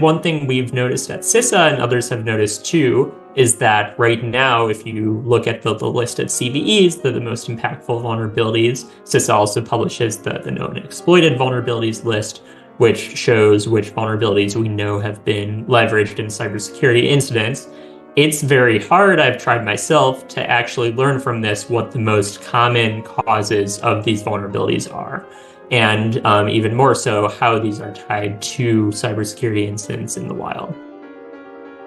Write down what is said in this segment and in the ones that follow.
One thing we've noticed at CISA and others have noticed too is that right now, if you look at the list of CVEs, the most impactful vulnerabilities, CISA also publishes the known exploited vulnerabilities list, which shows which vulnerabilities we know have been leveraged in cybersecurity incidents. It's very hard, I've tried myself, to actually learn from this what the most common causes of these vulnerabilities are, and even more so, how these are tied to cybersecurity incidents in the wild.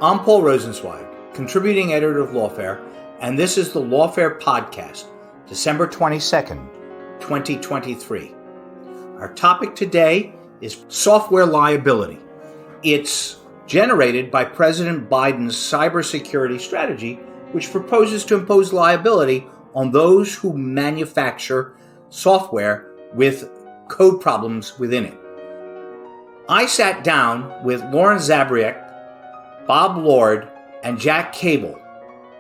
I'm Paul Rosenzweig, contributing editor of Lawfare, and this is the Lawfare Podcast, December 22nd, 2023. Our topic today is software liability. It's generated by President Biden's cybersecurity strategy, which proposes to impose liability on those who manufacture software with code problems within it. I sat down with Lauren Zabriek, Bob Lord, and Jack Cable,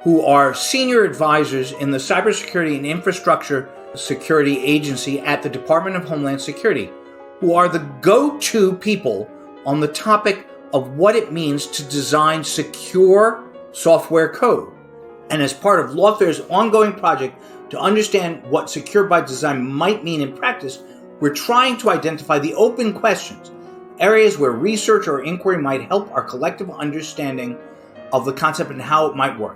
who are senior advisors in the Cybersecurity and Infrastructure Security Agency at the Department of Homeland Security, who are the go-to people on the topic of what it means to design secure software code. And as part of Lawfare's ongoing project to understand what secure by design might mean in practice, we're trying to identify the open questions, areas where research or inquiry might help our collective understanding of the concept and how it might work.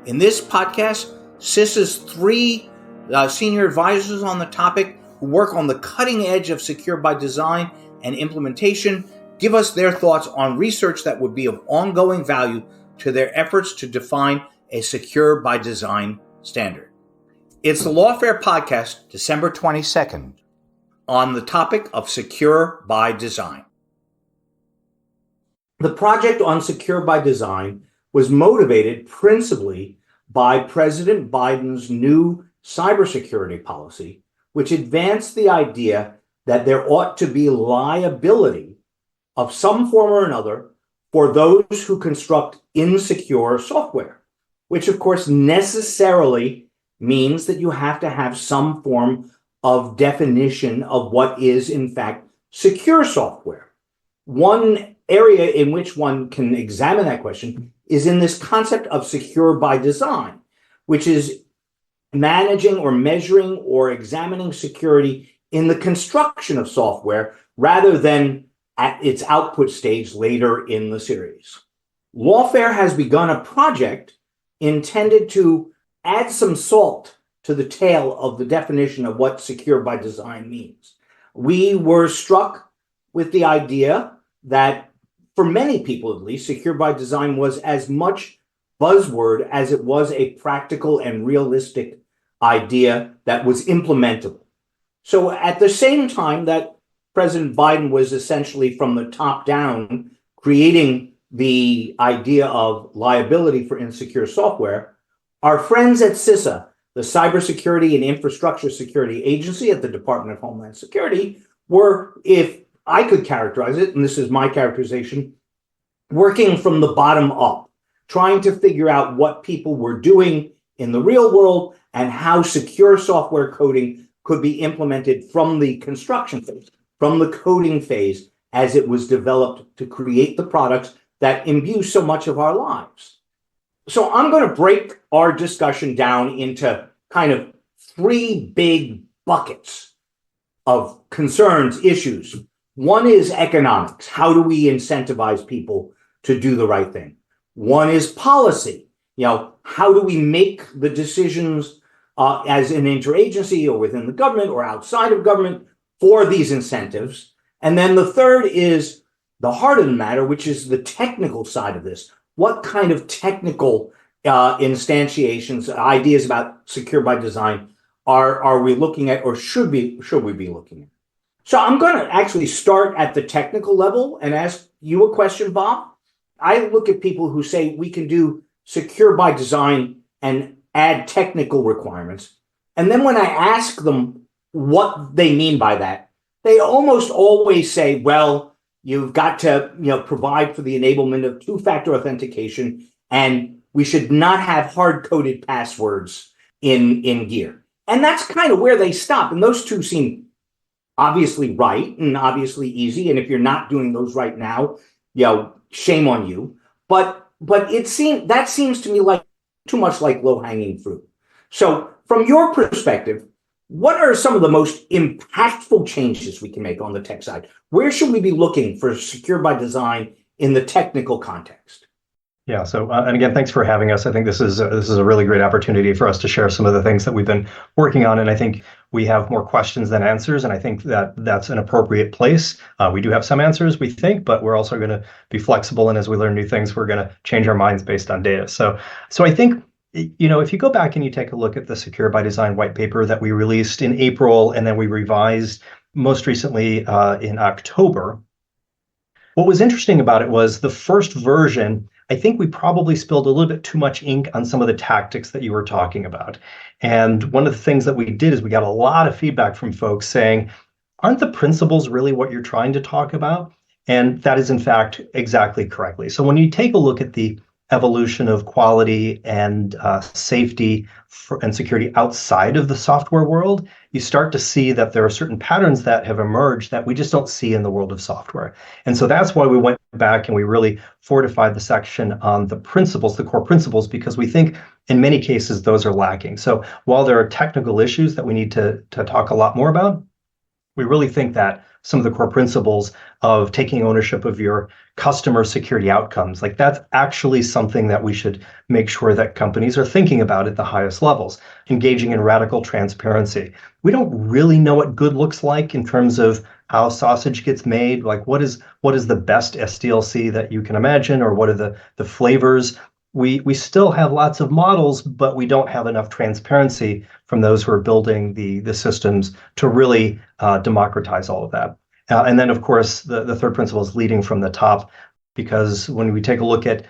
In this podcast, CISA's three senior advisors on the topic who work on the cutting edge of secure by design and implementation give us their thoughts on research that would be of ongoing value to their efforts to define a secure by design standard. It's the Lawfare Podcast, December 22nd, on the topic of secure by design. The project on secure by design was motivated principally by President Biden's new cybersecurity policy, which advanced the idea that there ought to be liability of some form or another for those who construct insecure software, which of course necessarily means that you have to have some form of definition of what is in fact secure software. One area in which one can examine that question is in this concept of secure by design, which is managing or measuring or examining security in the construction of software rather than at its output stage later in the series. Lawfare has begun a project intended to add some salt to the tale of the definition of what secure by design means. We were struck with the idea that, for many people at least, secure by design was as much buzzword as it was a practical and realistic idea that was implementable. So at the same time that President Biden was essentially from the top down creating the idea of liability for insecure software, our friends at CISA, the Cybersecurity and Infrastructure Security Agency at the Department of Homeland Security, were, if I could characterize it, and this is my characterization, working from the bottom up, trying to figure out what people were doing in the real world and how secure software coding could be implemented from the construction phase, from the coding phase as it was developed to create the products that imbue so much of our lives. So I'm going to break our discussion down into kind of three big buckets of concerns, issues. One is economics. How do we incentivize people to do the right thing? One is policy. How do we make the decisions as an interagency or within the government or outside of government for these incentives? And then the third is the heart of the matter, which is the technical side of this. What kind of technical instantiations, ideas about secure by design are we looking at, or should we be looking at? So I'm going to actually start at the technical level and ask you a question, Bob. I look at people who say we can do secure by design and add technical requirements. And then when I ask them what they mean by that, they almost always say, well, you've got to provide for the enablement of two-factor authentication, and we should not have hard-coded passwords in gear. And that's kind of where they stop. And those two seem obviously right and obviously easy. And if you're not doing those right now, shame on you. But that seems to me like too much like low-hanging fruit. So from your perspective, what are some of the most impactful changes we can make on the tech side? Where should we be looking for secure by design in the technical context? Yeah. So, and again, thanks for having us. I think this is a really great opportunity for us to share some of the things that we've been working on, and I think we have more questions than answers, and I think that that's an appropriate place. We do have some answers, we think, but we're also going to be flexible, and as we learn new things, we're going to change our minds based on data. So I think if you go back and you take a look at the Secure by Design white paper that we released in April, and then we revised most recently in October. What was interesting about it was the first version. I think we probably spilled a little bit too much ink on some of the tactics that you were talking about. And one of the things that we did is we got a lot of feedback from folks saying, aren't the principles really what you're trying to talk about? And that is, in fact, exactly correctly. So when you take a look at the evolution of quality and safety and security outside of the software world, you start to see that there are certain patterns that have emerged that we just don't see in the world of software. And so that's why we went back and we really fortified the section on the principles, the core principles, because we think in many cases those are lacking. So while there are technical issues that we need to talk a lot more about, we really think that some of the core principles of taking ownership of your customer security outcomes, like that's actually something that we should make sure that companies are thinking about at the highest levels, engaging in radical transparency. We don't really know what good looks like in terms of how sausage gets made, like what is the best SDLC that you can imagine, or what are the flavors. We still have lots of models, but we don't have enough transparency from those who are building the systems to really democratize all of that. And then, of course, the third principle is leading from the top, because when we take a look at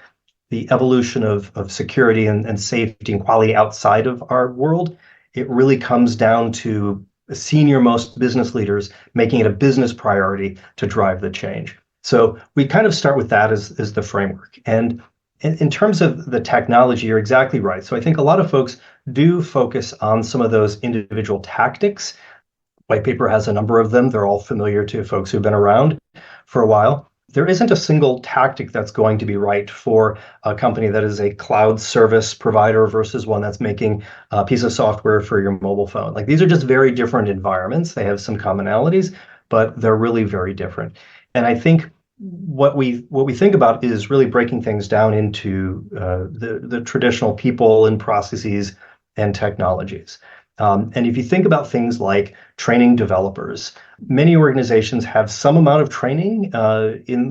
the evolution of security and safety and quality outside of our world, it really comes down to senior most business leaders making it a business priority to drive the change. So we kind of start with that as the framework. And in terms of the technology, you're exactly right. So I think a lot of folks do focus on some of those individual tactics. White paper has a number of them. They're all familiar to folks who've been around for a while. There isn't a single tactic that's going to be right for a company that is a cloud service provider versus one that's making a piece of software for your mobile phone. Like these are just very different environments. They have some commonalities, but they're really very different. And I think what we think about is really breaking things down into the traditional people and processes and technologies. And if you think about things like training developers, many organizations have some amount of training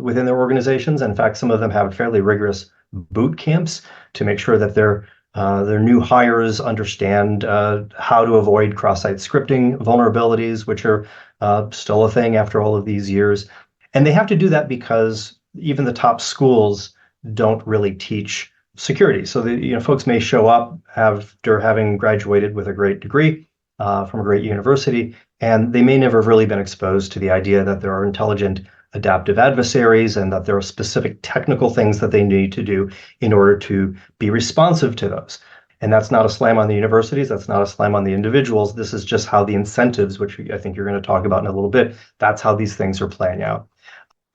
within their organizations. In fact, some of them have fairly rigorous boot camps to make sure that their new hires understand how to avoid cross-site scripting vulnerabilities, which are still a thing after all of these years. And they have to do that because even the top schools don't really teach security. So folks may show up after having graduated with a great degree from a great university, and they may never have really been exposed to the idea that there are intelligent adaptive adversaries and that there are specific technical things that they need to do in order to be responsive to those. And that's not a slam on the universities. That's not a slam on the individuals. This is just how the incentives, which I think you're going to talk about in a little bit, that's how these things are playing out.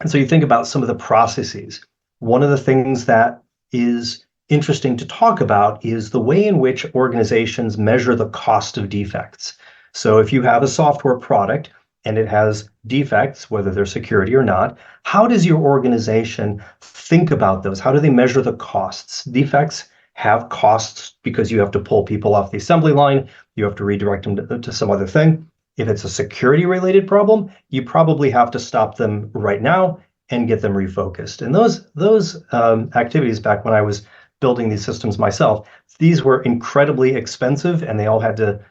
And so you think about some of the processes. One of the things that is interesting to talk about is the way in which organizations measure the cost of defects. So if you have a software product and it has defects, whether they're security or not, how does your organization think about those? How do they measure the costs? Defects have costs because you have to pull people off the assembly line, you have to redirect them to some other thing. If it's a security related problem, you probably have to stop them right now and get them refocused. And those activities, back when I was building these systems myself, these were incredibly expensive, and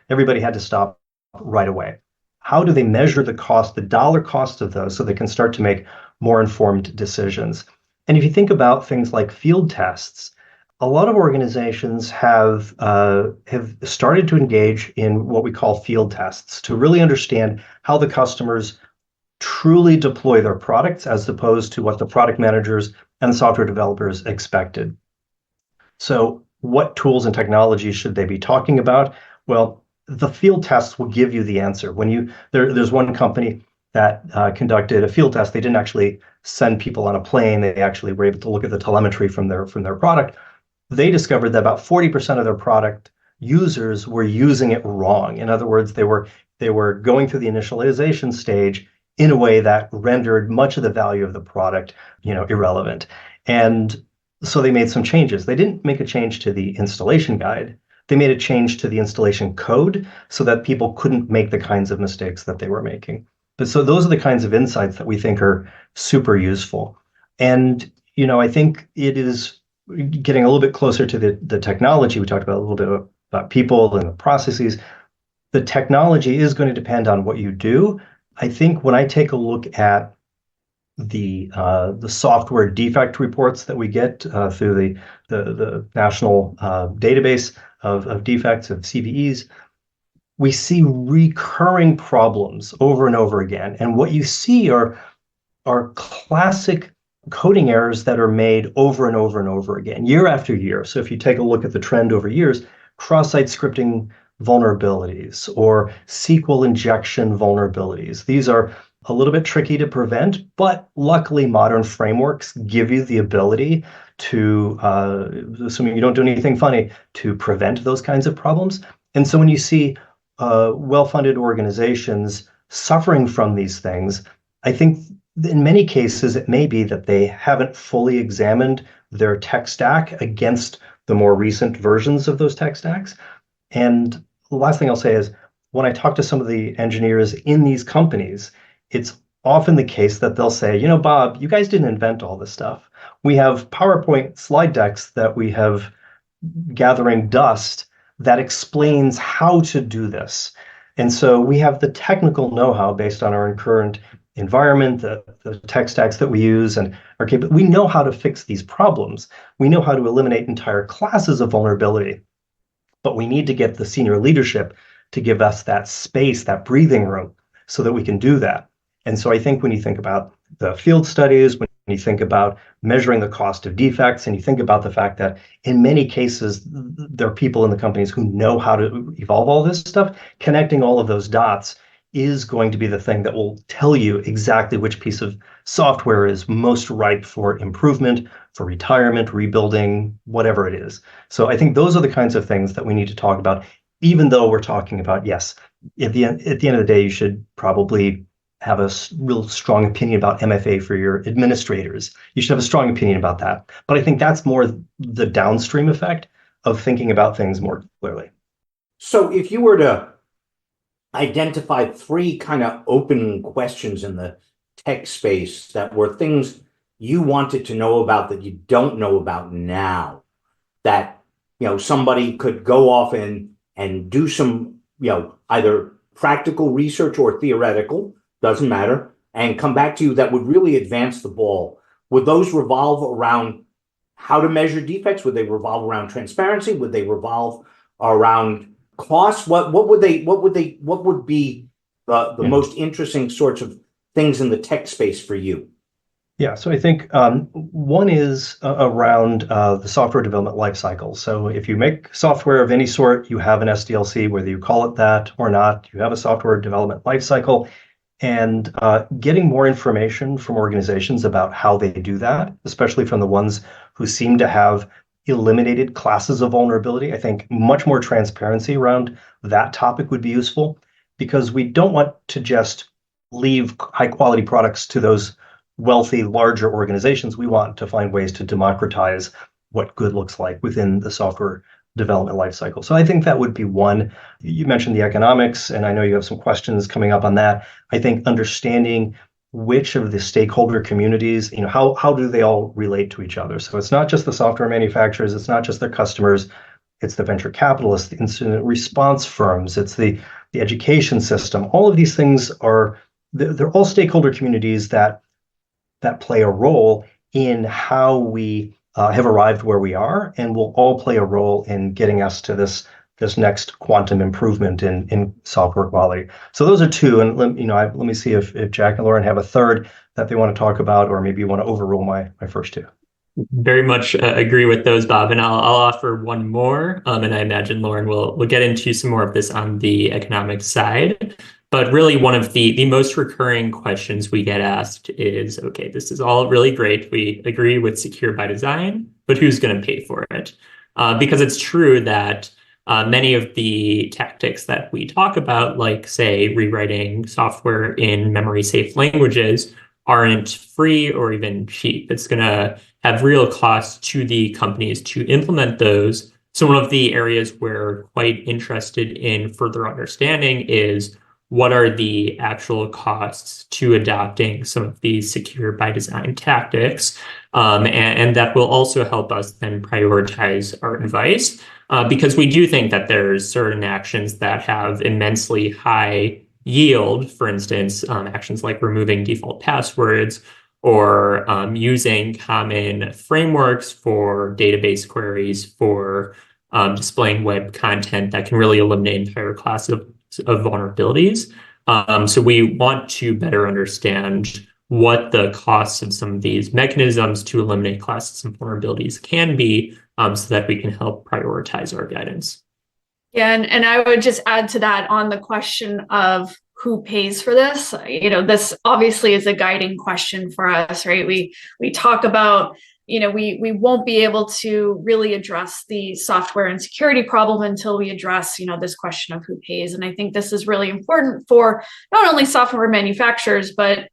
everybody had to stop right away. How do they measure the cost, the dollar cost of those, so they can start to make more informed decisions? And if you think about things like field tests, a lot of organizations have started to engage in what we call field tests to really understand how the customers truly deploy their products as opposed to what the product managers and the software developers expected. So what tools and technologies should they be talking about? Well, the field tests will give you the answer. There's one company that conducted a field test. They didn't actually send people on a plane. They actually were able to look at the telemetry from their product. They discovered that about 40% of their product users were using it wrong. In other words, they were going through the initialization stage in a way that rendered much of the value of the product, irrelevant. And so they made some changes. They didn't make a change to the installation guide. They made a change to the installation code so that people couldn't make the kinds of mistakes that they were making. But so those are the kinds of insights that we think are super useful. And, I think it is getting a little bit closer to the technology. We talked about a little bit about people and the processes. The technology is going to depend on what you do. I think when I take a look at the software defect reports that we get through the national database of defects of CVEs, we see recurring problems over and over again. And what you see are classic coding errors that are made over and over and over again, year after year. So if you take a look at the trend over years, cross-site scripting vulnerabilities or SQL injection vulnerabilities. These are a little bit tricky to prevent, but luckily modern frameworks give you the ability to, assuming you don't do anything funny, to prevent those kinds of problems. And so when you see well-funded organizations suffering from these things, I think in many cases, it may be that they haven't fully examined their tech stack against the more recent versions of those tech stacks. And the last thing I'll say is, when I talk to some of the engineers in these companies, it's often the case that they'll say, Bob, you guys didn't invent all this stuff. We have PowerPoint slide decks that we have gathering dust that explains how to do this. And so we have the technical know-how based on our current environment, the tech stacks that we use, and we know how to fix these problems. We know how to eliminate entire classes of vulnerability, but we need to get the senior leadership to give us that space, that breathing room, so that we can do that. And so I think when you think about the field studies, when you think about measuring the cost of defects, and you think about the fact that in many cases, there are people in the companies who know how to evolve all this stuff, connecting all of those dots is going to be the thing that will tell you exactly which piece of software is most ripe for improvement, for retirement, rebuilding, whatever it is. So I think those are the kinds of things that we need to talk about, even though we're talking about, yes, at the end of the day, you should probably have a real strong opinion about MFA for your administrators. You should have a strong opinion about that. But I think that's more the downstream effect of thinking about things more clearly. So if you were to identify three kind of open questions in the tech space that were things you wanted to know about that you don't know about now, that somebody could go off and do some either practical research or theoretical, doesn't matter, and come back to you that would really advance the ball, would those revolve around how to measure defects? Would they revolve around transparency? Would they revolve around costs? What would be the most interesting sorts of things in the tech space for you? Yeah, so I think one is around the software development lifecycle. So if you make software of any sort, you have an SDLC, whether you call it that or not, you have a software development lifecycle, and getting more information from organizations about how they do that, especially from the ones who seem to have eliminated classes of vulnerability. I think much more transparency around that topic would be useful, because we don't want to just leave high quality products to those wealthy, larger organizations. We want to find ways to democratize what good looks like within the software development lifecycle. So I think that would be one. You mentioned the economics, and I know you have some questions coming up on that. I think understanding which of the stakeholder communities, how do they all relate to each other? So it's not just the software manufacturers, it's not just their customers, it's the venture capitalists, the incident response firms, it's the education system. All of these things they're all stakeholder communities that play a role in how we have arrived where we are, and will all play a role in getting us to this next quantum improvement in software quality. So those are two, and let me see if Jack and Lauren have a third that they want to talk about, or maybe you want to overrule my first two. Very much agree with those, Bob, and I'll offer one more, and I imagine Lauren will get into some more of this on the economic side. But really, one of the most recurring questions we get asked is, okay, this is all really great. We agree with secure by design, but who's going to pay for it? Because it's true that many of the tactics that we talk about, like, say, rewriting software in memory-safe languages, aren't free or even cheap. It's going to have real costs to the companies to implement those. So one of the areas we're quite interested in further understanding is what are the actual costs to adopting some of these secure by design tactics. And that will also help us then prioritize our advice, because we do think that there's certain actions that have immensely high yield, for instance, actions like removing default passwords or using common frameworks for database queries for displaying web content that can really eliminate entire classes of vulnerabilities. So we want to better understand what the costs of some of these mechanisms to eliminate classes and vulnerabilities can be, so that we can help prioritize our guidance. Yeah, and I would just add to that on the question of who pays for this. This obviously is a guiding question for us, right? We talk about, we won't be able to really address the software and security problem until we address, this question of who pays. And I think this is really important for not only software manufacturers, but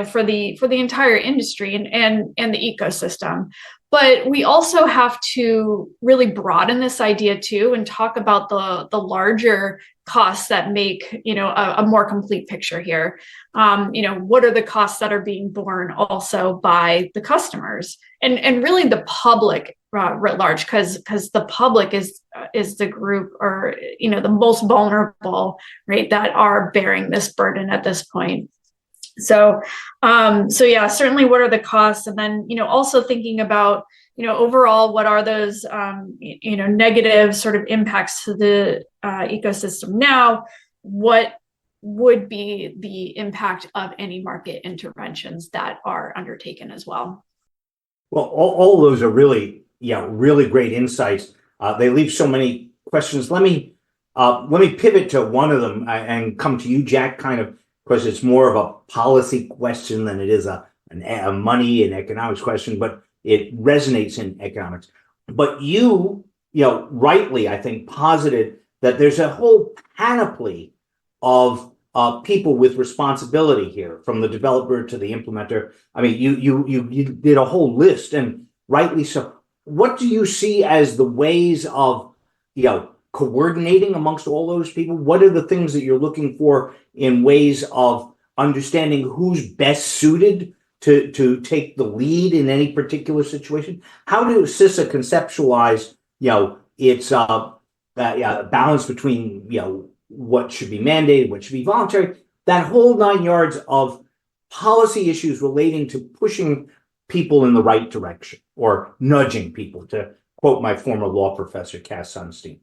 for the entire industry and the ecosystem. But we also have to really broaden this idea too and talk about the larger costs that make a more complete picture here. What are the costs that are being borne also by the customers and really the public writ large, because the public is the group, or the most vulnerable, right, that are bearing this burden at this point. So yeah, certainly what are the costs? And then, also thinking about, overall, what are those, negative sort of impacts to the ecosystem now? What would be the impact of any market interventions that are undertaken as well? Well, all of those are really great insights. They leave so many questions. Let me pivot to one of them and come to you, Jack, kind of, because it's more of a policy question than it is a money and economics question, but it resonates in economics. But you rightly, I think, posited that there's a whole panoply of people with responsibility here, from the developer to the implementer. I mean, you did a whole list, and rightly so. What do you see as the ways of coordinating amongst all those people? What are the things that you're looking for in ways of understanding who's best suited to take the lead in any particular situation? How do CISA conceptualize its balance between what should be mandated, what should be voluntary, that whole 9 yards of policy issues relating to pushing people in the right direction or nudging people, to quote my former law professor, Cass Sunstein?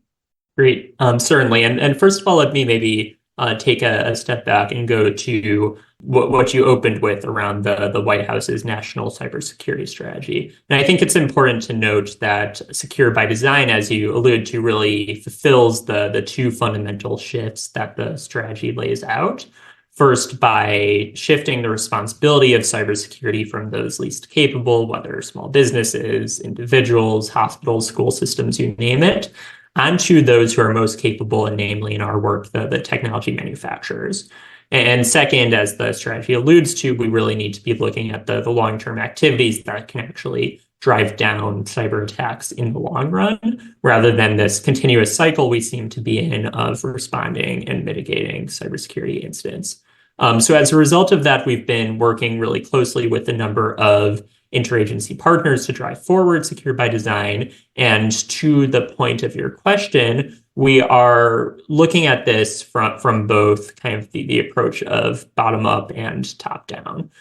Great. Certainly. And first of all, let me maybe take a step back and go to what you opened with around the White House's national cybersecurity strategy. And I think it's important to note that secure by design, as you alluded to, really fulfills the two fundamental shifts that the strategy lays out. First, by shifting the responsibility of cybersecurity from those least capable, whether small businesses, individuals, hospitals, school systems, you name it, onto those who are most capable, and namely in our work, the technology manufacturers. And second, as the strategy alludes to, we really need to be looking at the long-term activities that can actually drive down cyber attacks in the long run, rather than this continuous cycle we seem to be in of responding and mitigating cybersecurity incidents. So as a result of that, we've been working really closely with a number of interagency partners to drive forward secure by design. And to the point of your question, we are looking at this from both kind of the approach of bottom up and top down.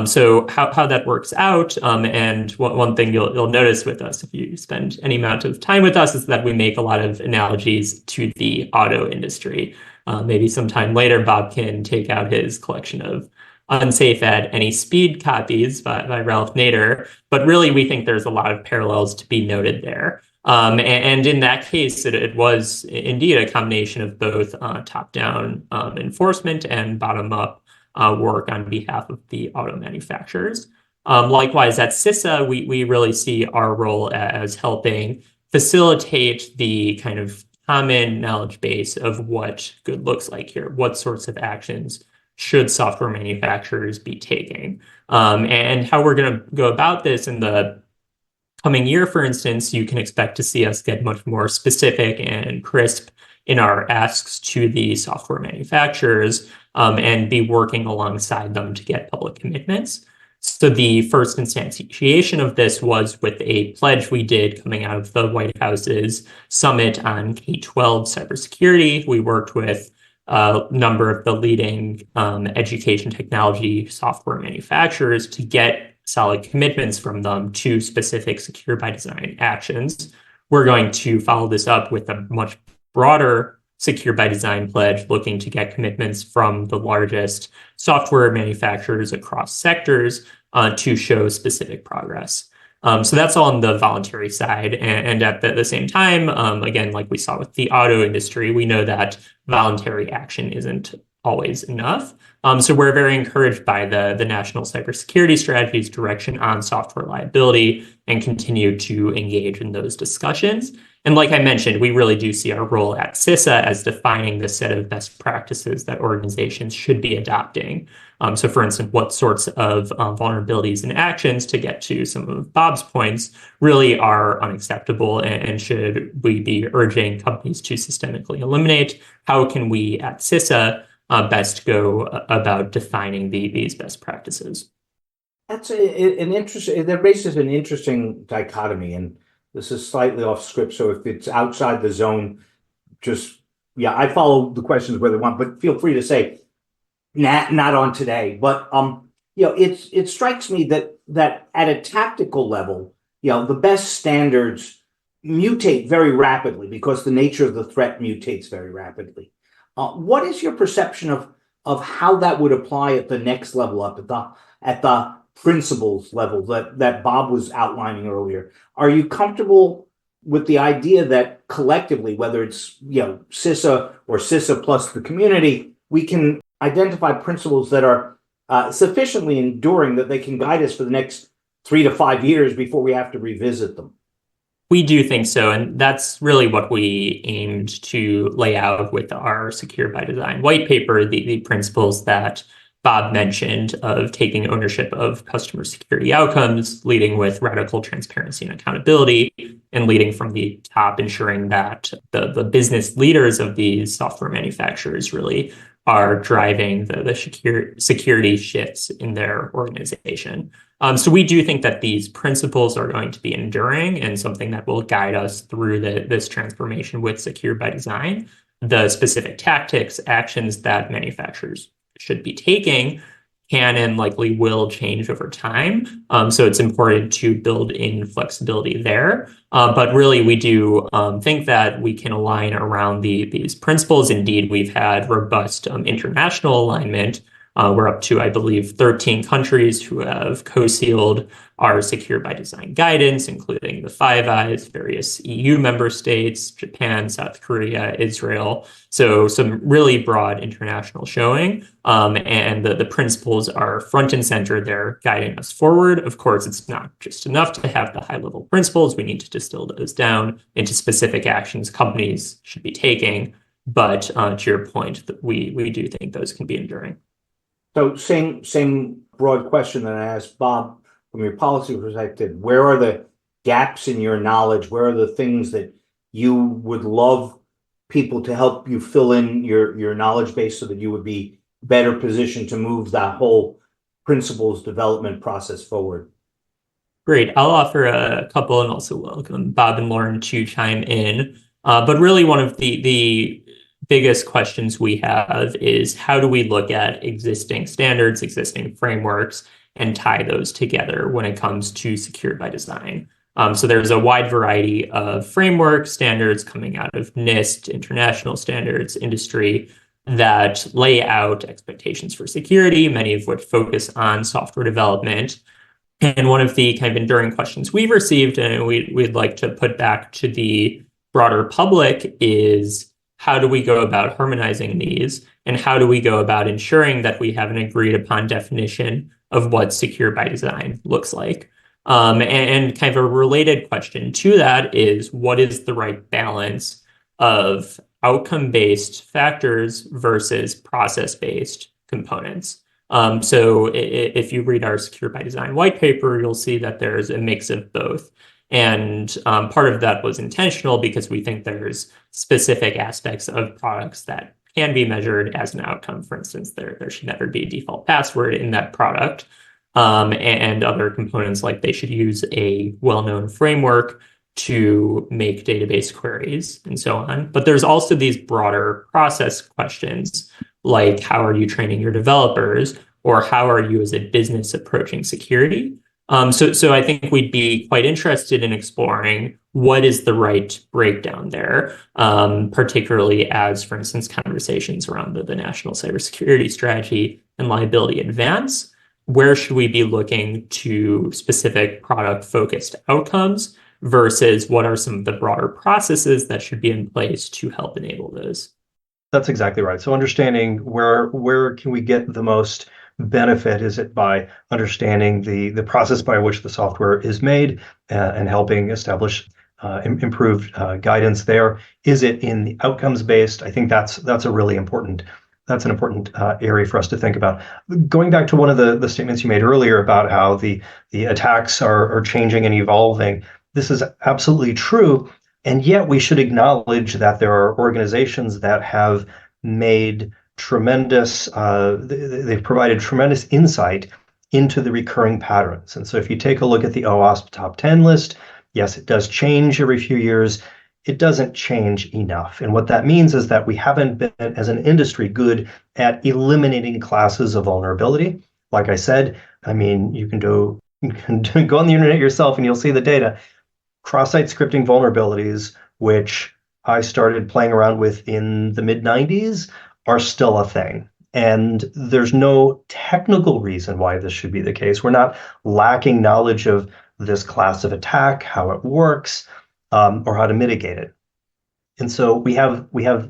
So how that works out, and one thing you'll notice with us if you spend any amount of time with us, is that we make a lot of analogies to the auto industry. Maybe sometime later, Bob can take out his collection of Unsafe at Any Speed copies by Ralph Nader. But really, we think there's a lot of parallels to be noted there. And in that case, it was indeed a combination of both top-down enforcement and bottom-up work on behalf of the auto manufacturers. Likewise, at CISA, we really see our role as helping facilitate the kind of common knowledge base of what good looks like here, what sorts of actions should software manufacturers be taking, and how we're going to go about this in the coming year. For instance, you can expect to see us get much more specific and crisp in our asks to the software manufacturers, and be working alongside them to get public commitments. So the first instantiation of this was with a pledge we did coming out of the White House's Summit on K-12 cybersecurity. We worked with a number of the leading education technology software manufacturers to get solid commitments from them to specific secure by design actions. We're going to follow this up with a much broader secure by design pledge, looking to get commitments from the largest software manufacturers across sectors to show specific progress. So that's on the voluntary side. And at the same time, again, like we saw with the auto industry, we know that voluntary action isn't always enough. So we're very encouraged by the National Cybersecurity Strategy's direction on software liability and continue to engage in those discussions. And like I mentioned, we really do see our role at CISA as defining the set of best practices that organizations should be adopting. So for instance, what sorts of vulnerabilities and actions, to get to some of Bob's points, really are unacceptable and should we be urging companies to systemically eliminate? How can we at CISA best go about defining these best practices? That's an interesting, that raises an interesting dichotomy, and this is slightly off script, so if it's outside the zone, just, yeah, I follow the questions where they want, but feel free to say, not on today. But it strikes me that at a tactical level, the best standards mutate very rapidly because the nature of the threat mutates very rapidly. What is your perception of how that would apply at the next level up, at the principles level that Bob was outlining earlier? Are you comfortable with the idea that collectively, whether it's CISA or CISA plus the community, we can identify principles that are sufficiently enduring that they can guide us for the next 3 to 5 years before we have to revisit them? We do think so, and that's really what we aimed to lay out with our Secure by Design white paper, the principles that Bob mentioned of taking ownership of customer security outcomes, leading with radical transparency and accountability, and leading from the top, ensuring that the business leaders of these software manufacturers really are driving the security shifts in their organization. So we do think that these principles are going to be enduring and something that will guide us through this transformation with Secure by Design. The specific tactics, actions that manufacturers should be taking can and likely will change over time. So it's important to build in flexibility there. But really, we do think that we can align around these principles. Indeed, we've had robust international alignment. We're up to, I believe, 13 countries who have co-sealed our Secure by Design guidance, including the Five Eyes, various EU member states, Japan, South Korea, Israel. So some really broad international showing. And the principles are front and center. They're guiding us forward. Of course, it's not just enough to have the high-level principles. We need to distill those down into specific actions companies should be taking. But to your point, we do think those can be enduring. So same broad question that I asked Bob, from your policy perspective, where are the gaps in your knowledge? Where are the things that you would love people to help you fill in your knowledge base so that you would be better positioned to move that whole principles development process forward? Great. I'll offer a couple and also welcome Bob and Lauren to chime in. But really one of the biggest questions we have is how do we look at existing standards, existing frameworks, and tie those together when it comes to Secure by Design? So there's a wide variety of framework standards coming out of NIST, international standards, industry, that lay out expectations for security, many of which focus on software development. And one of the kind of enduring questions we've received, and we'd like to put back to the broader public, is how do we go about harmonizing these? And how do we go about ensuring that we have an agreed upon definition of what secure by design looks like? And kind of a related question to that is, what is the right balance of outcome-based factors versus process-based components? So if you read our Secure by Design white paper, you'll see that there's a mix of both. And part of that was intentional because we think there's specific aspects of products that can be measured as an outcome. For instance, there should never be a default password in that product. And other components, like they should use a well-known framework to make database queries and so on. But there's also these broader process questions, like how are you training your developers, or how are you as a business approaching security? So I think we'd be quite interested in exploring what is the right breakdown there, particularly as, for instance, conversations around the national cybersecurity strategy and liability advance. Where should we be looking to specific product-focused outcomes versus what are some of the broader processes that should be in place to help enable those? That's exactly right. So understanding where can we get the most benefit? Is it by understanding the process by which the software is made and helping establish improved guidance there? Is it in the outcomes based? I think that's a really important area for us to think about. Going back to one of the statements you made earlier about how the attacks are changing and evolving, this is absolutely true. And yet we should acknowledge that there are organizations that have made tremendous, they've provided tremendous insight into the recurring patterns. And so if you take a look at the OWASP top 10 list, yes, it does change every few years. It doesn't change enough. And what that means is that we haven't been, as an industry, good at eliminating classes of vulnerability. Like I said, I mean, you can go on the internet yourself and you'll see the data. Cross-site scripting vulnerabilities, which I started playing around with in the mid-90s, are still a thing. And there's no technical reason why this should be the case. We're not lacking knowledge of this class of attack, how it works, or how to mitigate it. And so we have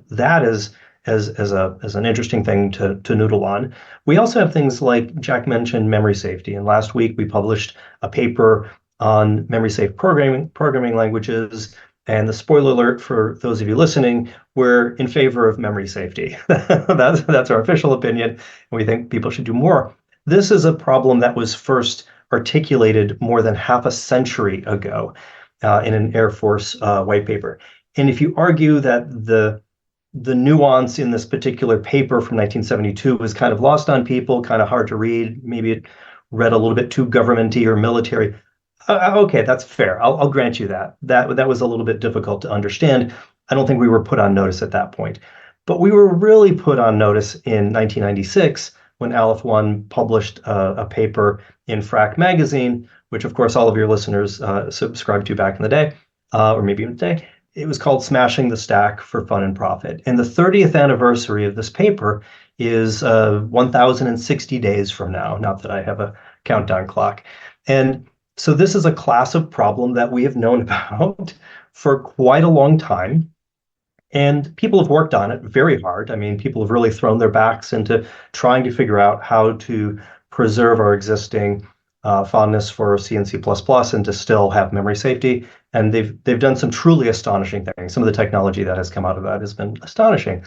that as an interesting thing to noodle on. We also have things like Jack mentioned, memory safety. And last week we published a paper on memory safe programming languages. And the spoiler alert for those of you listening, we're in favor of memory safety. That's our official opinion, and we think people should do more. This is a problem that was first articulated more than half a century ago in an Air Force white paper. And if you argue that the nuance in this particular paper from 1972 was kind of lost on people, kind of hard to read, maybe it read a little bit too governmenty or military. Okay, that's fair. I'll grant you that. That was a little bit difficult to understand. I don't think we were put on notice at that point. But we were really put on notice in 1996 when Aleph One published a paper in Frac magazine, which of course all of your listeners subscribed to back in the day, or maybe even today. It was called Smashing the Stack for Fun and Profit. And the 30th anniversary of this paper is 1,060 days from now, not that I have a countdown clock. And so this is a class of problem that we have known about for quite a long time. And people have worked on it very hard. I mean, people have really thrown their backs into trying to figure out how to preserve our existing fondness for C and C++ and to still have memory safety. And they've done some truly astonishing things. Some of the technology that has come out of that has been astonishing.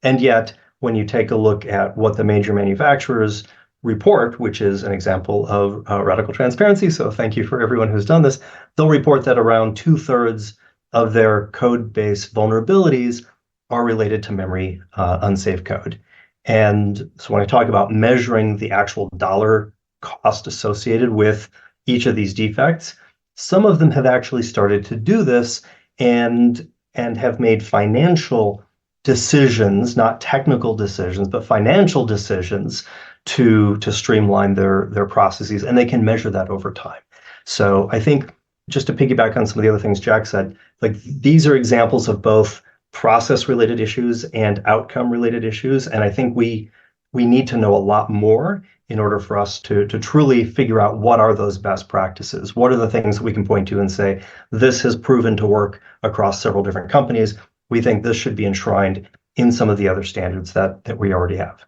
And yet, when you take a look at what the major manufacturers report, which is an example of radical transparency, so thank you for everyone who's done this, they'll report that around 2/3 of their code base vulnerabilities are related to memory unsafe code. And so when I talk about measuring the actual dollar cost associated with each of these defects, some of them have actually started to do this and have made financial decisions, not technical decisions, but financial decisions to streamline their processes, and they can measure that over time. So I think, just to piggyback on some of the other things Jack said, like these are examples of both process-related issues and outcome-related issues, and I think we we need to know a lot more in order for us to truly figure out what are those best practices. What are the things that we can point to and say, this has proven to work across several different companies. We think this should be enshrined in some of the other standards that we already have.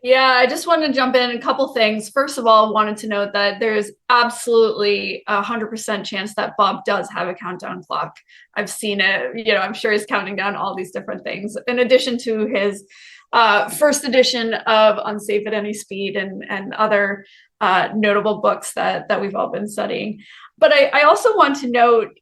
Yeah, I just wanted to jump in a couple things. First of all, wanted to note that there's absolutely 100% chance that Bob does have a countdown clock. I've seen it, I'm sure he's counting down all these different things, in addition to his first edition of Unsafe at Any Speed and other notable books that we've all been studying. But I also want to note,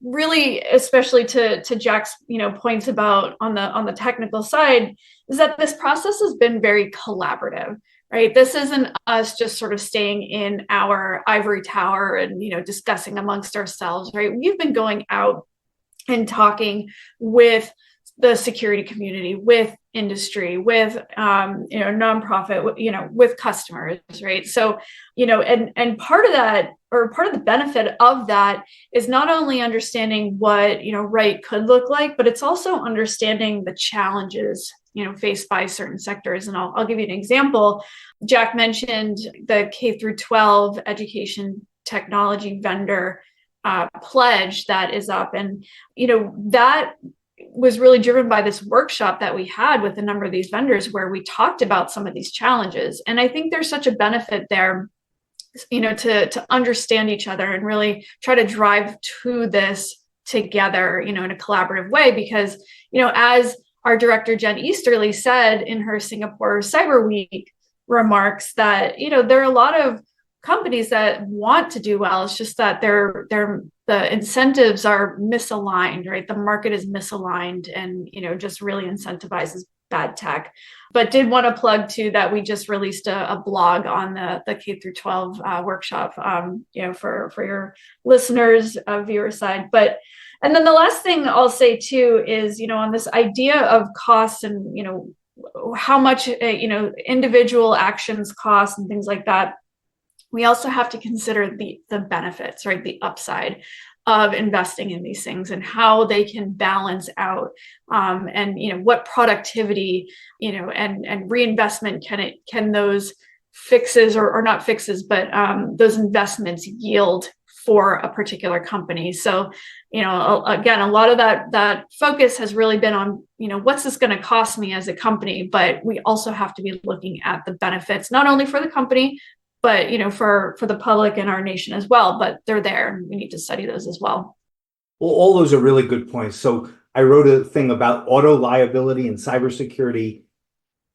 really, especially to Jack's, points about on the technical side, is that this process has been very collaborative, right? This isn't us just sort of staying in our ivory tower and, discussing amongst ourselves, right? We've been going out and talking with the security community, with industry, with nonprofit, with customers, right? So, and part of that, or part of the benefit of that, is not only understanding what right could look like, but it's also understanding the challenges faced by certain sectors. And I'll give you an example. Jack mentioned the K through 12 education technology vendor pledge that is up, and that was really driven by this workshop that we had with a number of these vendors where we talked about some of these challenges. And I think there's such a benefit there, to understand each other and really try to drive to this together, in a collaborative way, because, as our director, Jen Easterly, said in her Singapore Cyber Week remarks, that, there are a lot of companies that want to do well. It's just that the incentives are misaligned, right? The market is misaligned and, just really incentivizes bad tech. But did want to plug too that we just released a blog on the K through 12 workshop, for your listeners, viewer side. And then the last thing I'll say too is, on this idea of costs and, how much, individual actions cost and things like that, we also have to consider the benefits, right? The upside of investing in these things and how they can balance out, and what productivity, and reinvestment can those fixes or not fixes, but those investments yield for a particular company. So, again, a lot of that focus has really been on, what's this going to cost me as a company? But we also have to be looking at the benefits, not only for the company, but for the public and our nation as well. But they're there, and we need to study those as well. Well, all those are really good points. So I wrote a thing about auto liability and cybersecurity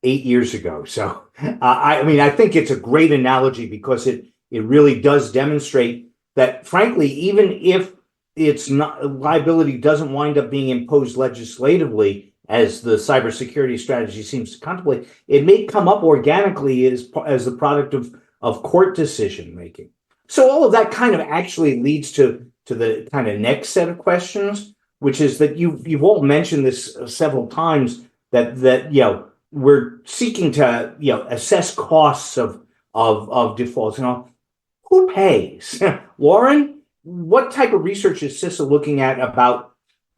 8 years ago. So I think it's a great analogy because it really does demonstrate that, frankly, even if it's not, liability doesn't wind up being imposed legislatively, as the cybersecurity strategy seems to contemplate, it may come up organically as the product of court decision making. So all of that kind of actually leads to the kind of next set of questions, which is that you've all mentioned this several times, that we're seeking to assess costs of defaults and all. Who pays? Lauren, what type of research is CISA looking at about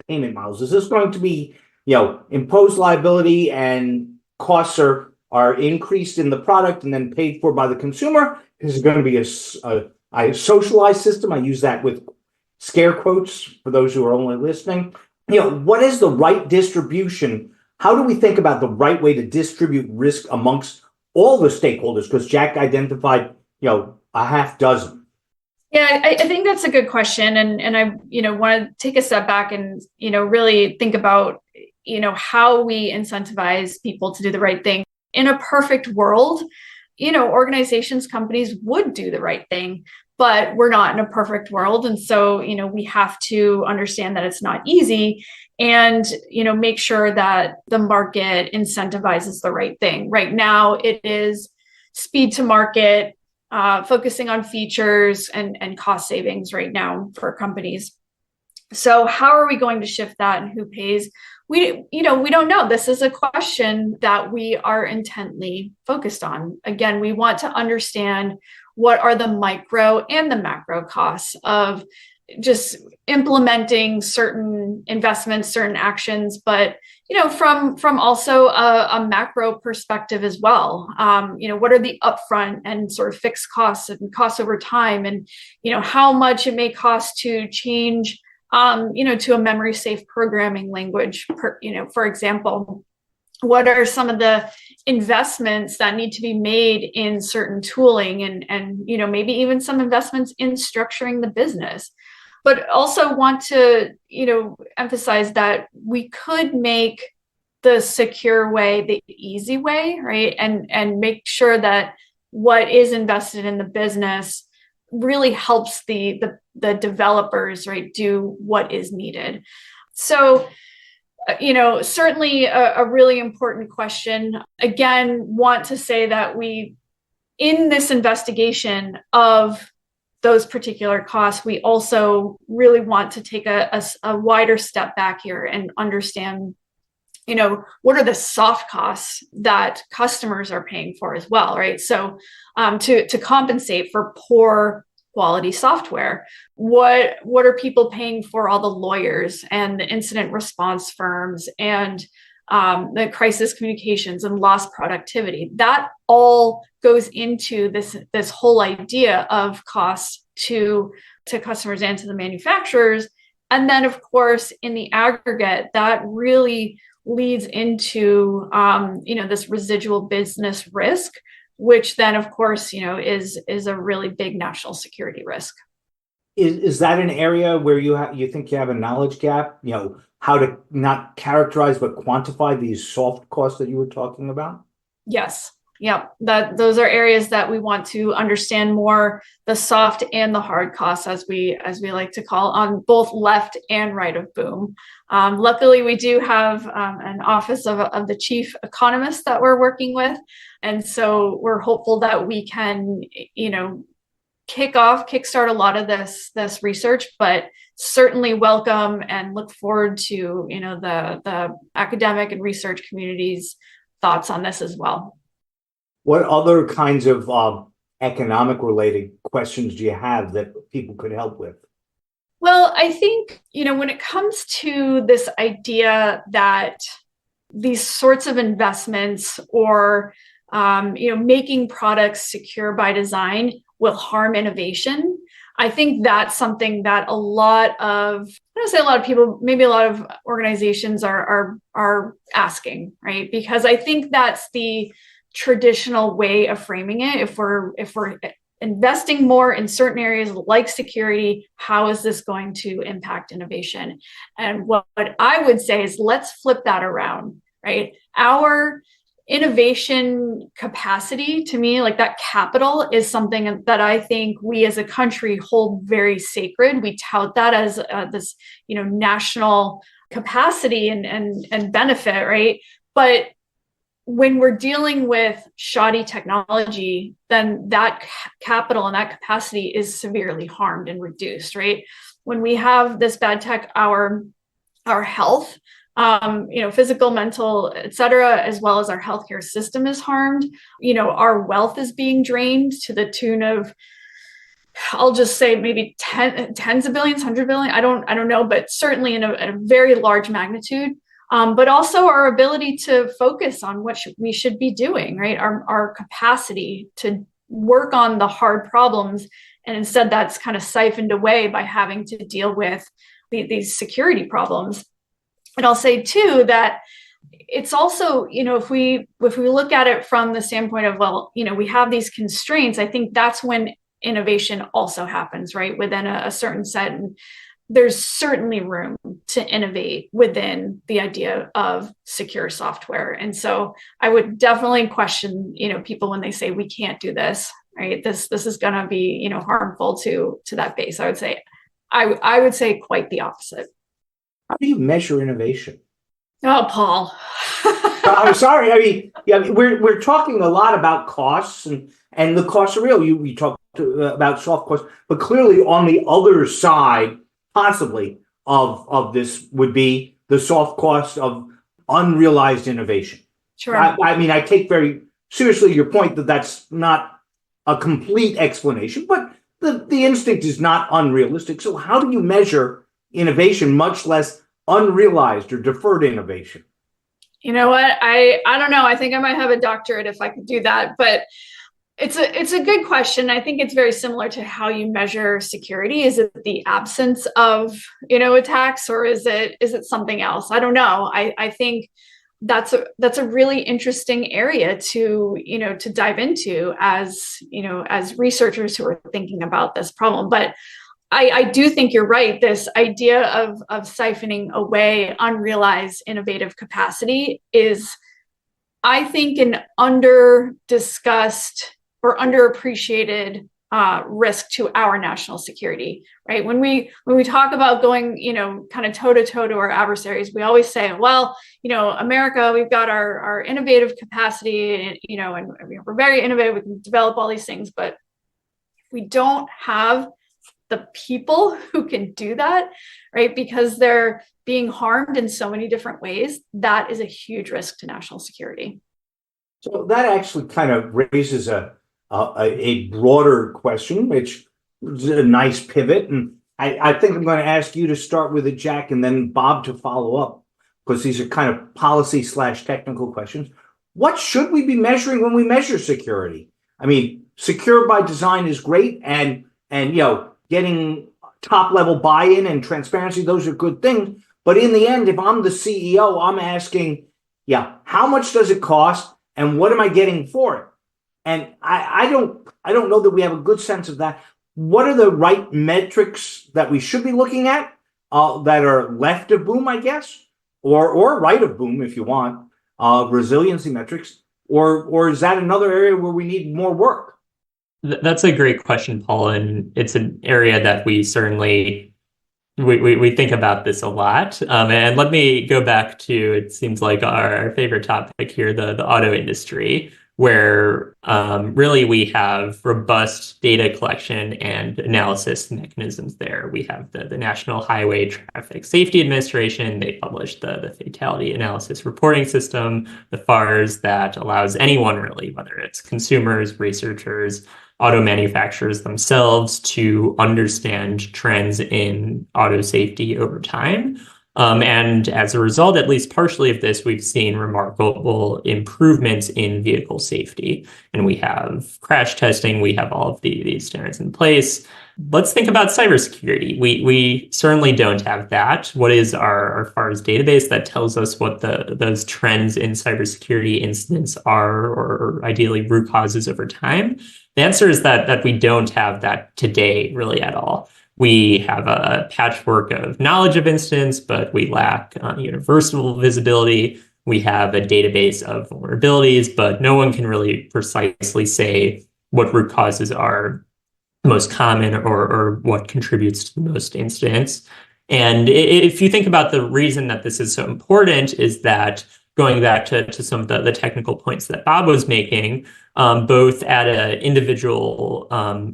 payment models? Is this going to be imposed liability and costs are increased in the product and then paid for by the consumer? Is it going to be a socialized system? I use that with scare quotes for those who are only listening. What is the right distribution? How do we think about the right way to distribute risk amongst all the stakeholders? Because Jack identified, a half dozen. Yeah, I think that's a good question. And I, want to take a step back and, really think about, how we incentivize people to do the right thing. In a perfect world, organizations, companies would do the right thing, but we're not in a perfect world. And so, we have to understand that it's not easy and, make sure that the market incentivizes the right thing. Right now, it is speed to market, focusing on features and cost savings right now for companies. So how are we going to shift that, and who pays? We don't know. This is a question that we are intently focused on. Again, we want to understand what are the micro and the macro costs of just implementing certain investments, certain actions. But, from also a macro perspective as well. What are the upfront and sort of fixed costs and costs over time, and how much it may cost to change, to a memory safe programming language, for example. What are some of the investments that need to be made in certain tooling, and maybe even some investments in structuring the business? But also want to emphasize that we could make the secure way the easy way, right? And make sure that what is invested in the business really helps the developers, right, do what is needed. So certainly a really important question. Again, want to say that we, in this investigation of those particular costs, we also really want to take a wider step back here and understand, what are the soft costs that customers are paying for as well, right? So to compensate for poor quality software, what are people paying for all the lawyers and the incident response firms and the crisis communications and lost productivity? That all goes into this whole idea of costs to customers and to the manufacturers. And then, of course, in the aggregate, that really leads into this residual business risk, which then, of course, is a really big national security risk. Is that an area where you think you have a knowledge gap? How to not characterize but quantify these soft costs that you were talking about? Yes. Yeah, those are areas that we want to understand more, the soft and the hard costs, as we like to call, on both left and right of boom. Luckily, we do have an office of the chief economist that we're working with, and so we're hopeful that we can, kickstart a lot of this research, but certainly welcome and look forward to the academic and research community's thoughts on this as well. What other kinds of economic related questions do you have that people could help with? Well, I think, when it comes to this idea that these sorts of investments or, making products secure by design will harm innovation, I think that's something that a lot of people, maybe a lot of organizations are asking, right? Because I think that's the traditional way of framing it. If we're investing more in certain areas like security, how is this going to impact innovation? And what I would say is, let's flip that around, right? Our innovation capacity, to me, like that capital, is something that I think we as a country hold very sacred. We tout that as this national capacity and benefit, right? But when we're dealing with shoddy technology, then that capital and that capacity is severely harmed and reduced, right? When we have this bad tech, our health, physical, mental, et cetera, as well as our healthcare system is harmed. Our wealth is being drained to the tune of, I'll just say maybe tens of billions, 100 billion. I don't know, but certainly in a very large magnitude. But also our ability to focus on what we should be doing, right? Our capacity to work on the hard problems, and instead that's kind of siphoned away by having to deal with these security problems. And I'll say too that it's also, if we look at it from the standpoint of, we have these constraints, I think that's when innovation also happens, right? Within a certain set. And there's certainly room to innovate within the idea of secure software. And so I would definitely question, people when they say we can't do this, right? This is going to be, harmful to that base. I would say quite the opposite. How do you measure innovation? Oh, Paul. I'm sorry. We're talking a lot about costs, and the costs are real. We talked about soft costs, but clearly on the other side, possibly, of this would be the soft cost of unrealized innovation. Sure. I take very seriously your point that that's not a complete explanation, but the instinct is not unrealistic. So how do you measure innovation, much less unrealized or deferred innovation? You know what? I don't know. I think I might have a doctorate if I could do that, but it's a good question. I think it's very similar to how you measure security. Is it the absence of, attacks, or is it something else? I don't know. I think that's a really interesting area to dive into as researchers who are thinking about this problem. But I do think you're right. This idea of siphoning away unrealized innovative capacity is, I think, an under-discussed or underappreciated risk to our national security, right? When we talk about going, kind of toe-to-toe to our adversaries, we always say, well, America, we've got our innovative capacity, and we're very innovative, we can develop all these things, but we don't have the people who can do that, right? Because they're being harmed in so many different ways. That is a huge risk to national security. So that actually kind of raises a broader question, which is a nice pivot. And I think I'm going to ask you to start with it, Jack, and then Bob to follow up, because these are kind of policy/technical questions. What should we be measuring when we measure security? I mean, secure by design is great, and getting top level buy-in and transparency, those are good things. But in the end, if I'm the CEO, I'm asking, how much does it cost and what am I getting for it? And I don't know that we have a good sense of that. What are the right metrics that we should be looking at that are left of boom, I guess, or right of boom if you want, resiliency metrics, or is that another area where we need more work? That's a great question, Paul, and it's an area that we certainly we think about this a lot. And let me go back to, it seems like our favorite topic here, the auto industry, where really we have robust data collection and analysis mechanisms there. We have the National Highway Traffic Safety Administration. They published the Fatality Analysis Reporting System, the FARS, that allows anyone really, whether it's consumers, researchers, auto manufacturers themselves, to understand trends in auto safety over time. And as a result, at least partially of this, we've seen remarkable improvements in vehicle safety. And we have crash testing, we have all of these standards in place. Let's think about cybersecurity. We certainly don't have that. What is our FARS database that tells us what those trends in cybersecurity incidents are, or ideally root causes over time? The answer is that we don't have that today really at all. We have a patchwork of knowledge of incidents, but we lack universal visibility. We have a database of vulnerabilities, but no one can really precisely say what root causes are most common or what contributes to the most incidents. And if you think about the reason that this is so important, is that going back to some of the technical points that Bob was making, both at an individual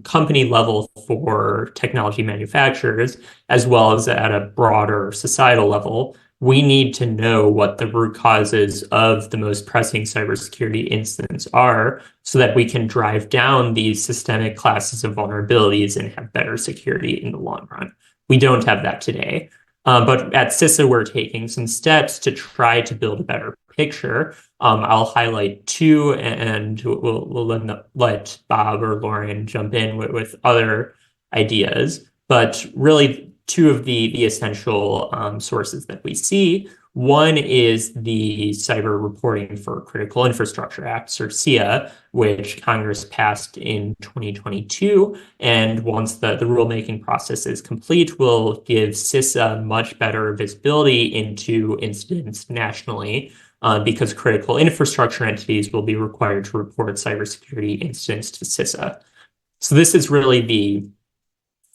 company level for technology manufacturers, as well as at a broader societal level, we need to know what the root causes of the most pressing cybersecurity incidents are so that we can drive down these systemic classes of vulnerabilities and have better security in the long run. We don't have that today. But at CISA, we're taking some steps to try to build a better picture. I'll highlight two, and we'll let Bob or Lauren jump in with other ideas. But really, two of the essential sources that we see. One is the Cyber Reporting for Critical Infrastructure Act, or CISA, which Congress passed in 2022. And once the rulemaking process is complete, will give CISA much better visibility into incidents nationally, because critical infrastructure entities will be required to report cybersecurity incidents to CISA. So this is really the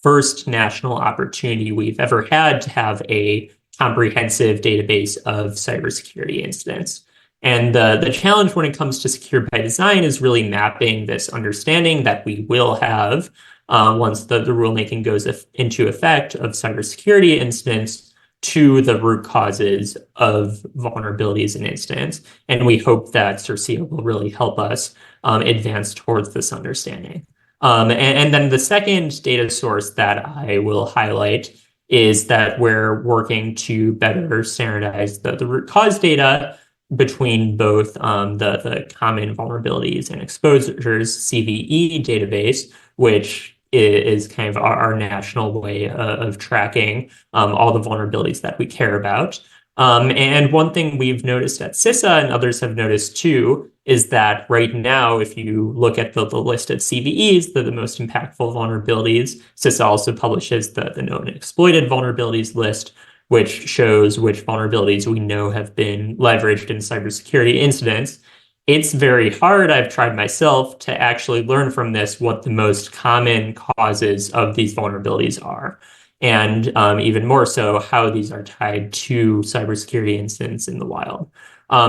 first national opportunity we've ever had to have a comprehensive database of cybersecurity incidents. And the challenge when it comes to secure by design is really mapping this understanding that we will have once the rulemaking goes into effect of cybersecurity incidents to the root causes of vulnerabilities and incidents. And we hope that CIRCIA will really help us advance towards this understanding. And then the second data source that I will highlight is that we're working to better standardize the root cause data between both the common vulnerabilities and exposures CVE database, which is kind of our national way of tracking all the vulnerabilities that we care about. And one thing we've noticed at CISA and others have noticed too is that right now, if you look at the list of CVEs, the most impactful vulnerabilities, CISA also publishes the known exploited vulnerabilities list, which shows which vulnerabilities we know have been leveraged in cybersecurity incidents. It's very hard, I've tried myself, to actually learn from this what the most common causes of these vulnerabilities are. And even more so, how these are tied to cybersecurity incidents in the wild.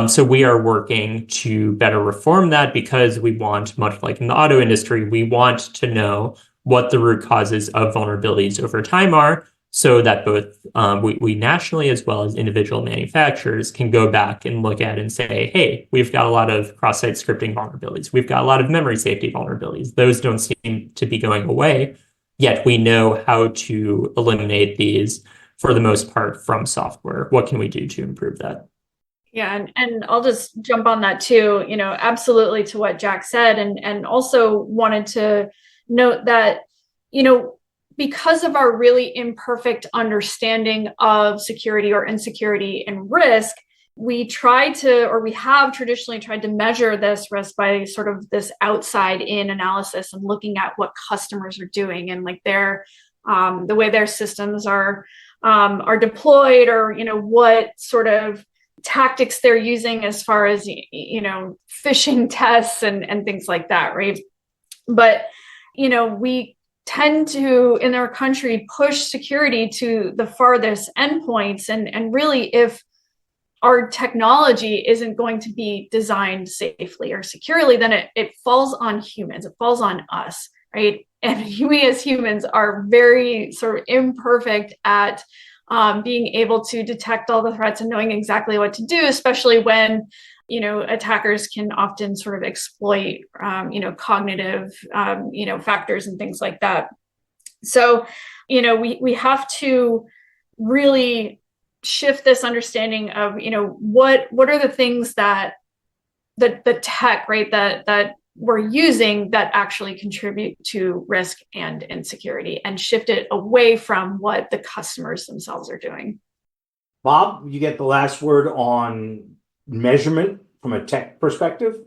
So we are working to better reform that because we want, much like in the auto industry, we want to know what the root causes of vulnerabilities over time are, so that both we nationally as well as individual manufacturers can go back and look at and say, hey, we've got a lot of cross-site scripting vulnerabilities. We've got a lot of memory safety vulnerabilities. Those don't seem to be going away, yet we know how to eliminate these for the most part from software. What can we do to improve that? Yeah, and I'll just jump on that too, absolutely to what Jack said, and also wanted to note that, because of our really imperfect understanding of security or insecurity and risk, we have traditionally tried to measure this risk by sort of this outside in analysis and looking at what customers are doing and like the way their systems are deployed, or what sort of tactics they're using as far as phishing tests and things like that, right? But we tend to, in our country, push security to the farthest endpoints, and really, if our technology isn't going to be designed safely or securely, then it falls on humans, it falls on us, right? And we as humans are very sort of imperfect at being able to detect all the threats and knowing exactly what to do, especially when attackers can often sort of exploit cognitive factors and things like that. So we have to really shift this understanding of what are the things that the tech, right, that we're using that actually contribute to risk and insecurity, and shift it away from what the customers themselves are doing. Bob, you get the last word on measurement from a tech perspective.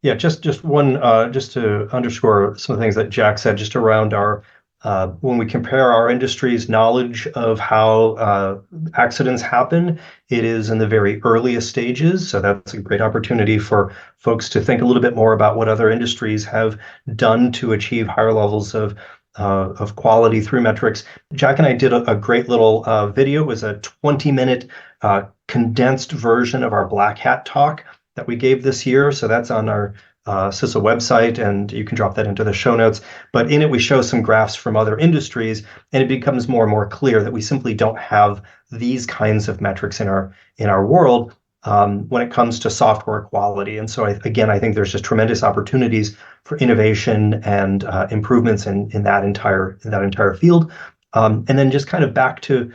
Yeah, just one, just to underscore some of the things that Jack said, just around our when we compare our industry's knowledge of how accidents happen, it is in the very earliest stages. So that's a great opportunity for folks to think a little bit more about what other industries have done to achieve higher levels of quality through metrics. Jack and I did a great little video. It was a 20-minute condensed version of our Black Hat talk that we gave this year. So that's on our CISA website, and you can drop that into the show notes. But in it, we show some graphs from other industries, and it becomes more and more clear that we simply don't have these kinds of metrics in our world when it comes to software quality. And so, I think there's just tremendous opportunities for innovation and improvements in that entire field. And then just kind of back to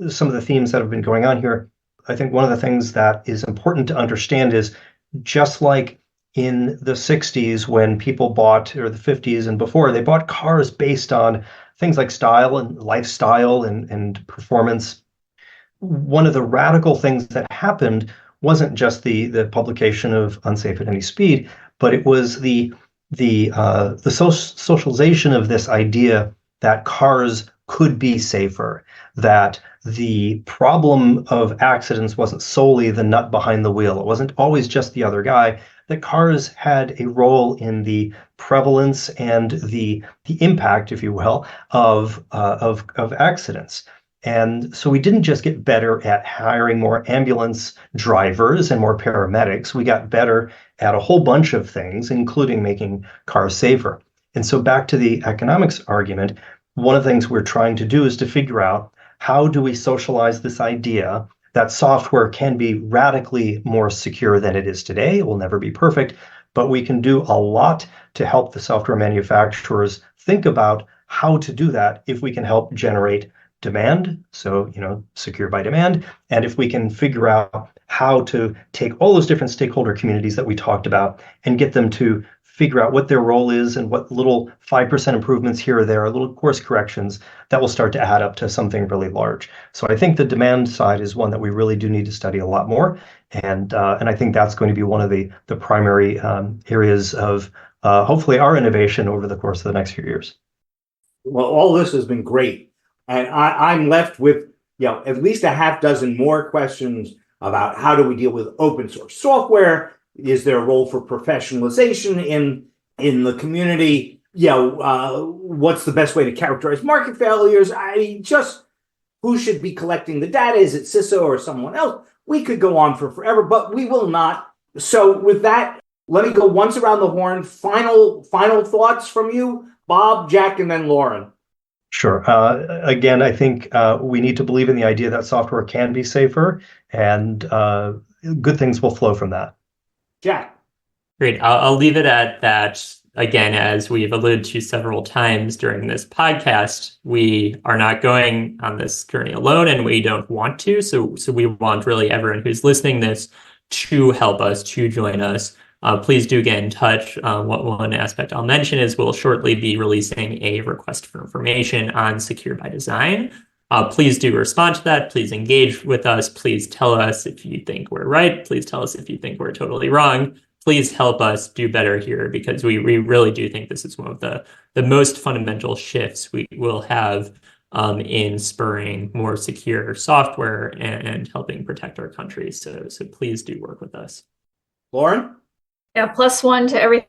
some of the themes that have been going on here. I think one of the things that is important to understand is, just like in the 60s when people bought, or the 50s and before, they bought cars based on things like style and lifestyle and performance. One of the radical things that happened wasn't just the publication of Unsafe at Any Speed, but it was the socialization of this idea that cars could be safer, that the problem of accidents wasn't solely the nut behind the wheel. It wasn't always just the other guy. That cars had a role in the prevalence and the impact, if you will, of accidents. And so we didn't just get better at hiring more ambulance drivers and more paramedics. We got better at a whole bunch of things, including making cars safer. And so back to the economics argument, one of the things we're trying to do is to figure out, how do we socialize this idea that software can be radically more secure than it is today? It will never be perfect, but we can do a lot to help the software manufacturers think about how to do that if we can help generate demand, so secure by demand, and if we can figure out how to take all those different stakeholder communities that we talked about and get them to figure out what their role is and what little 5% improvements here or there, little course corrections, that will start to add up to something really large. So I think the demand side is one that we really do need to study a lot more, and I think that's going to be one of the primary areas of hopefully our innovation over the course of the next few years. Well, all this has been great, and I'm left with at least a half dozen more questions about how do we deal with open source software. Is there a role for professionalization in the community? What's the best way to characterize market failures? Who should be collecting the data? Is it CISA or someone else? We could go on for forever, but we will not. So with that, let me go once around the horn. Final thoughts from you, Bob, Jack, and then Lauren. Sure. Again, I think we need to believe in the idea that software can be safer, and good things will flow from that. Jack. Great. I'll leave it at that. Again, as we've alluded to several times during this podcast, we are not going on this journey alone, and we don't want to. So we want really everyone who's listening this to help us, to join us. Please do get in touch. One aspect I'll mention is we'll shortly be releasing a request for information on Secure by Design. Please do respond to that. Please engage with us. Please tell us if you think we're right. Please tell us if you think we're totally wrong. Please help us do better here, because we really do think this is one of the most fundamental shifts we will have in spurring more secure software and helping protect our country. So please do work with us. Lauren? Yeah, +1 to everything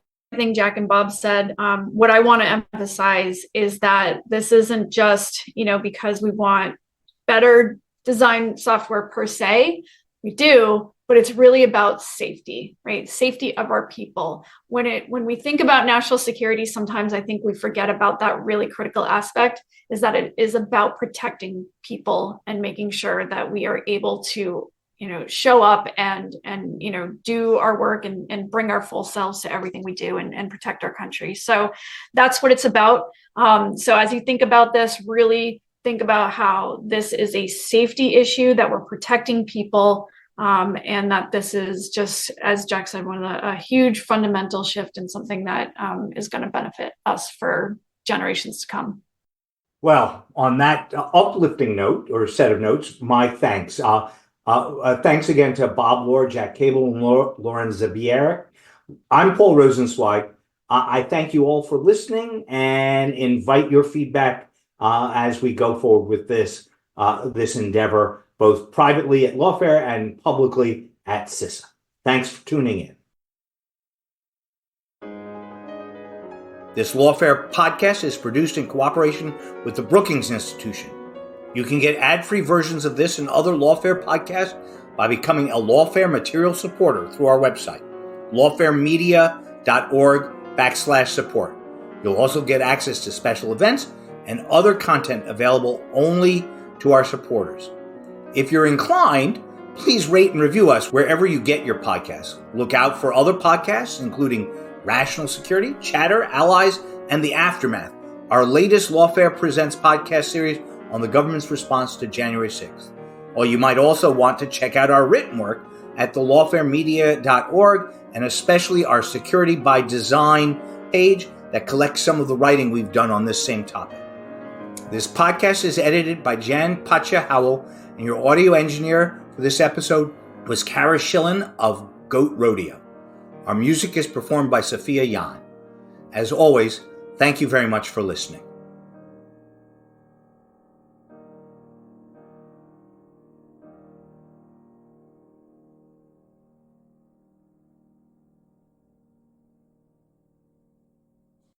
Jack and Bob said. What I want to emphasize is that this isn't just, because we want better design software per se. We do, but it's really about safety, right? Safety of our people. When we think about national security, sometimes I think we forget about that really critical aspect, is that it is about protecting people and making sure that we are able to show up and do our work and bring our full selves to everything we do and protect our country. So that's what it's about. So as you think about this, really think about how this is a safety issue, that we're protecting people, and that this is just, as Jack said, a huge fundamental shift and something that is going to benefit us for generations to come. Well, on that uplifting note, or set of notes, my thanks. Thanks again to Bob Lohr, Jack Cable, and Lauren Zabier. I'm Paul Rosenzweig. I thank you all for listening and invite your feedback as we go forward with this endeavor, both privately at Lawfare and publicly at CISA. Thanks for tuning in. This Lawfare podcast is produced in cooperation with the Brookings Institution. You can get ad-free versions of this and other Lawfare podcasts by becoming a Lawfare material supporter through our website, lawfaremedia.org/support. You'll also get access to special events and other content available only to our supporters. If you're inclined, please rate and review us wherever you get your podcasts. Look out for other podcasts, including Rational Security, Chatter, Allies, and The Aftermath, our latest Lawfare Presents podcast series on the government's response to January 6th. Or you might also want to check out our written work at the lawfaremedia.org, and especially our Security by Design page that collects some of the writing we've done on this same topic. This podcast is edited by Jan Pacha Howell, and your audio engineer for this episode was Kara Schillen of Goat Rodeo. Our music is performed by Sophia Yan. As always, thank you very much for listening.